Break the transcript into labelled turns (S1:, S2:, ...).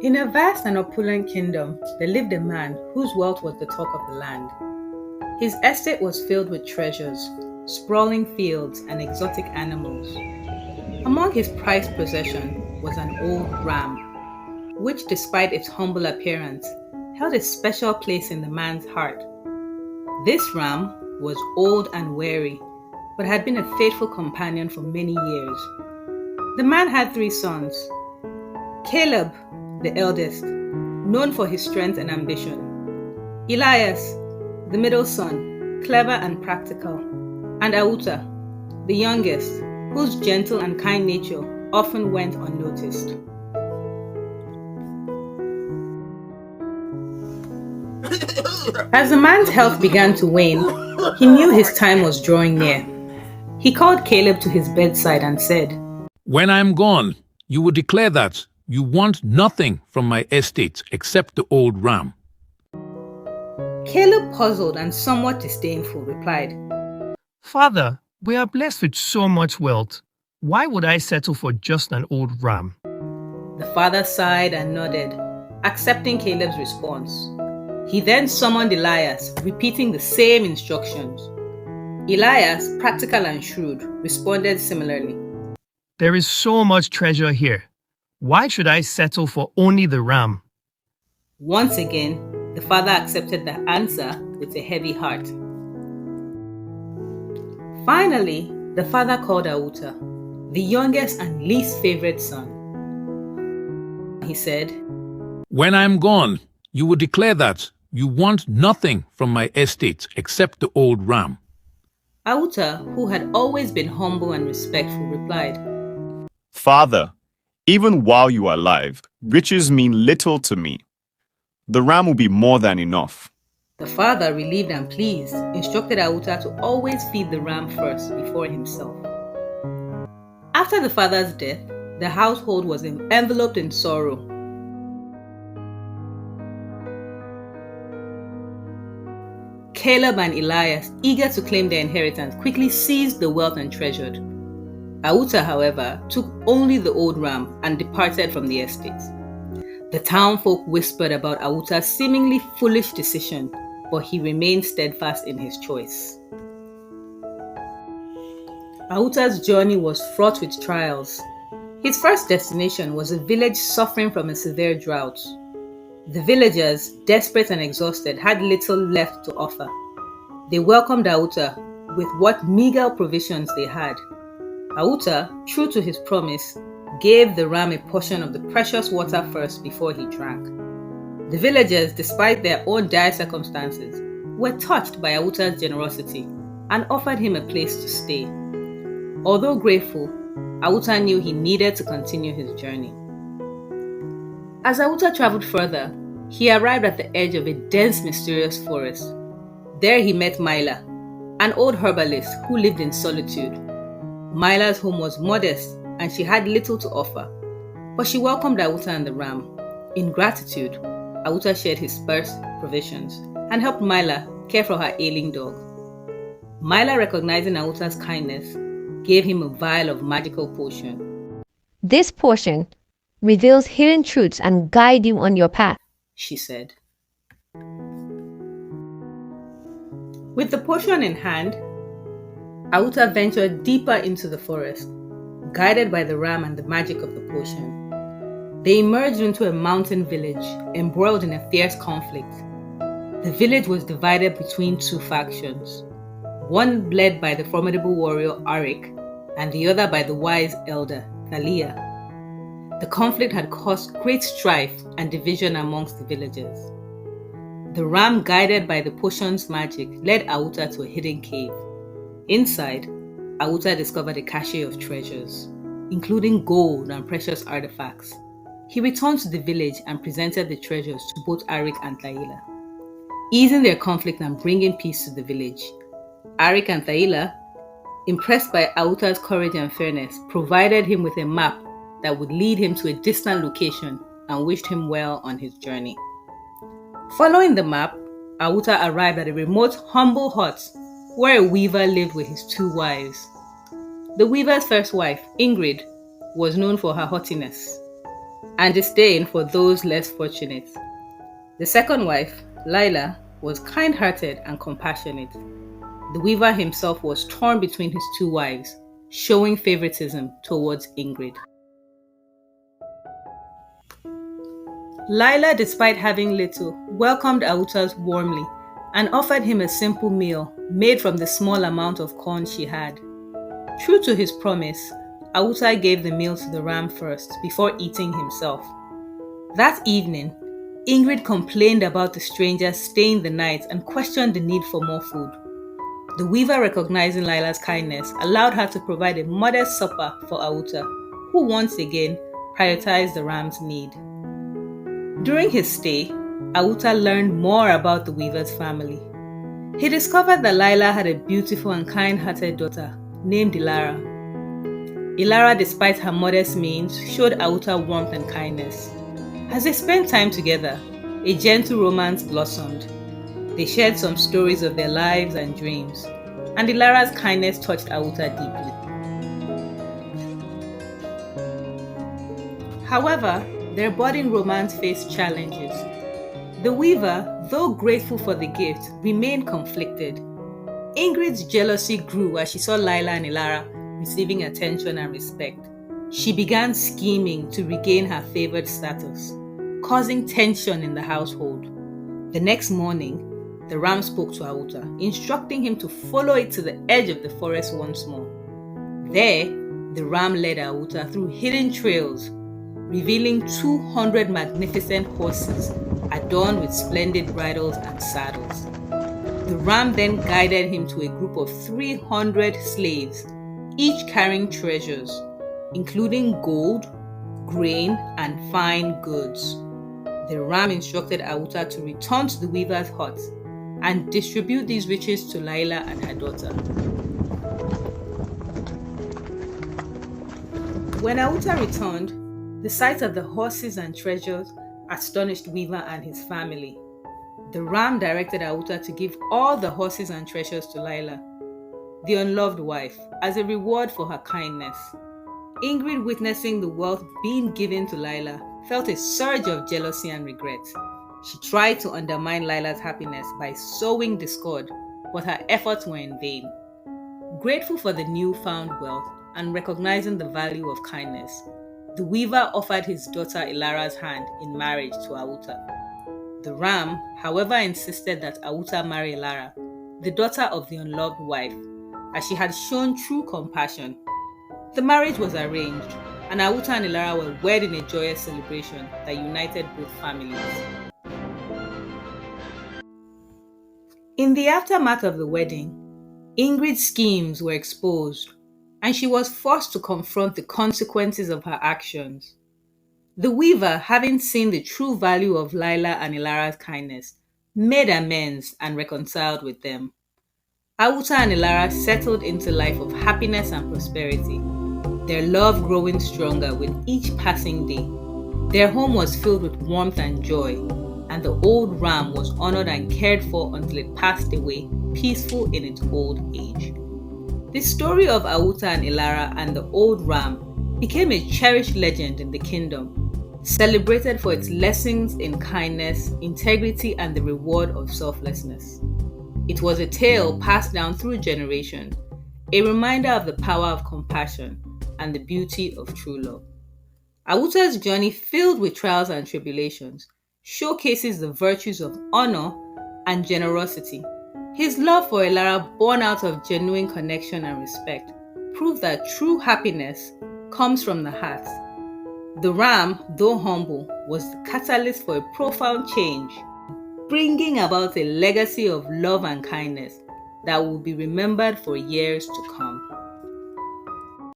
S1: In a vast and opulent kingdom, there lived a man whose wealth was the talk of the land. His estate was filled with treasures, sprawling fields, and exotic animals. Among his prized possessions was an old ram, which, despite its humble appearance, held a special place in the man's heart. This ram was old and weary, but had been a faithful companion for many years. The man had three sons: Caleb, the eldest, known for his strength and ambition; Elias, the middle son, clever and practical; and Auta, the youngest, whose gentle and kind nature often went unnoticed. As the man's health began to wane, he knew his time was drawing near. He called Caleb to his bedside and said,
S2: "When I am gone, you will declare that you want nothing from my estate except the old ram."
S1: Caleb, puzzled and somewhat disdainful, replied,
S3: "Father, we are blessed with so much wealth. Why would I settle for just an old ram?"
S1: The father sighed and nodded, accepting Caleb's response. He then summoned Elias, repeating the same instructions. Elias, practical and shrewd, responded similarly.
S3: "There is so much treasure here. Why should I settle for only the ram?"
S1: Once again, the father accepted the answer with a heavy heart. Finally, the father called Auta, the youngest and least favorite son. He said,
S2: "When I am gone, you will declare that you want nothing from my estate except the old ram."
S1: Auta, who had always been humble and respectful, replied,
S4: "Father, even while you are alive, riches mean little to me. The ram will be more than enough."
S1: The father, relieved and pleased, instructed Auta to always feed the ram first before himself. After the father's death, the household was enveloped in sorrow. Caleb and Elias, eager to claim their inheritance, quickly seized the wealth and treasured. Auta, however, took only the old ram and departed from the estate. The townfolk whispered about Auta's seemingly foolish decision, but he remained steadfast in his choice. Auta's journey was fraught with trials. His first destination was a village suffering from a severe drought. The villagers, desperate and exhausted, had little left to offer. They welcomed Auta with what meager provisions they had. Auta, true to his promise, gave the ram a portion of the precious water first before he drank. The villagers, despite their own dire circumstances, were touched by Auta's generosity and offered him a place to stay. Although grateful, Auta knew he needed to continue his journey. As Auta traveled further, he arrived at the edge of a dense, mysterious forest. There he met Myla, an old herbalist who lived in solitude. Myla's home was modest and she had little to offer, but she welcomed Auta and the ram. In gratitude, Auta shared his sparse provisions and helped Myla care for her ailing dog. Myla, recognizing Auta's kindness, gave him a vial of magical potion.
S5: "This potion reveals hidden truths and guide you on your path,"
S1: she said. With the potion in hand, Auta ventured deeper into the forest, guided by the ram and the magic of the potion. They emerged into a mountain village, embroiled in a fierce conflict. The village was divided between two factions, one led by the formidable warrior Arik, and the other by the wise elder Thalia. The conflict had caused great strife and division amongst the villagers. The ram, guided by the potion's magic, led Auta to a hidden cave. Inside, Auta discovered a cache of treasures, including gold and precious artifacts. He returned to the village and presented the treasures to both Arik and Thaila, easing their conflict and bringing peace to the village. Arik and Thaila, impressed by Auta's courage and fairness, provided him with a map that would lead him to a distant location and wished him well on his journey. Following the map, Auta arrived at a remote, humble hut where a weaver lived with his two wives. The weaver's first wife, Ingrid, was known for her haughtiness. and disdain for those less fortunate. The second wife, Lila, was kind-hearted and compassionate. The weaver himself was torn between his two wives, showing favoritism towards Ingrid. Lila, despite having little, welcomed Auta's warmly and offered him a simple meal made from the small amount of corn she had. True to his promise, Auta gave the meal to the ram first before eating himself. That evening, Ingrid complained about the stranger staying the night and questioned the need for more food. The weaver, recognizing Lila's kindness, allowed her to provide a modest supper for Auta, who once again prioritized the ram's need. During his stay, Auta learned more about the weaver's family. He discovered that Lila had a beautiful and kind-hearted daughter named Ilara. Ilara, despite her modest means, showed Auta warmth and kindness. As they spent time together, a gentle romance blossomed. They shared some stories of their lives and dreams, and Ilara's kindness touched Auta deeply. However, their budding romance faced challenges. The weaver, though grateful for the gift, remained conflicted. Ingrid's jealousy grew as she saw Lila and Ilara receiving attention and respect. She began scheming to regain her favored status, causing tension in the household. The next morning, the ram spoke to Auta, instructing him to follow it to the edge of the forest once more. There, the ram led Auta through hidden trails, revealing 200 magnificent horses adorned with splendid bridles and saddles. The ram then guided him to a group of 300 slaves, each carrying treasures, including gold, grain, and fine goods. The ram instructed Auta to return to the weaver's hut and distribute these riches to Lila and her daughter. When Auta returned, the sight of the horses and treasures astonished Weaver and his family. The ram directed Auta to give all the horses and treasures to Lila, the unloved wife, as a reward for her kindness. Ingrid, witnessing the wealth being given to Lila, felt a surge of jealousy and regret. She tried to undermine Lila's happiness by sowing discord, but her efforts were in vain. Grateful for the newfound wealth and recognizing the value of kindness, the weaver offered his daughter Ilara's hand in marriage to Auta. The ram, however, insisted that Auta marry Ilara, the daughter of the unloved wife, as she had shown true compassion. The marriage was arranged, and Auta and Ilara were wed in a joyous celebration that united both families. In the aftermath of the wedding, Ingrid's schemes were exposed, and she was forced to confront the consequences of her actions. The weaver, having seen the true value of Lila and Ilara's kindness, made amends and reconciled with them. Auta and Ilara settled into a life of happiness and prosperity, their love growing stronger with each passing day. Their home was filled with warmth and joy, and the old ram was honored and cared for until it passed away, peaceful in its old age. The story of Auta and Ilara and the old ram became a cherished legend in the kingdom, celebrated for its lessons in kindness, integrity, and the reward of selflessness. It was a tale passed down through generations, a reminder of the power of compassion and the beauty of true love. Auta's journey, filled with trials and tribulations, showcases the virtues of honor and generosity. His love for Ilara, born out of genuine connection and respect, proved that true happiness comes from the heart. The ram, though humble, was the catalyst for a profound change, bringing about a legacy of love and kindness that will be remembered for years to come.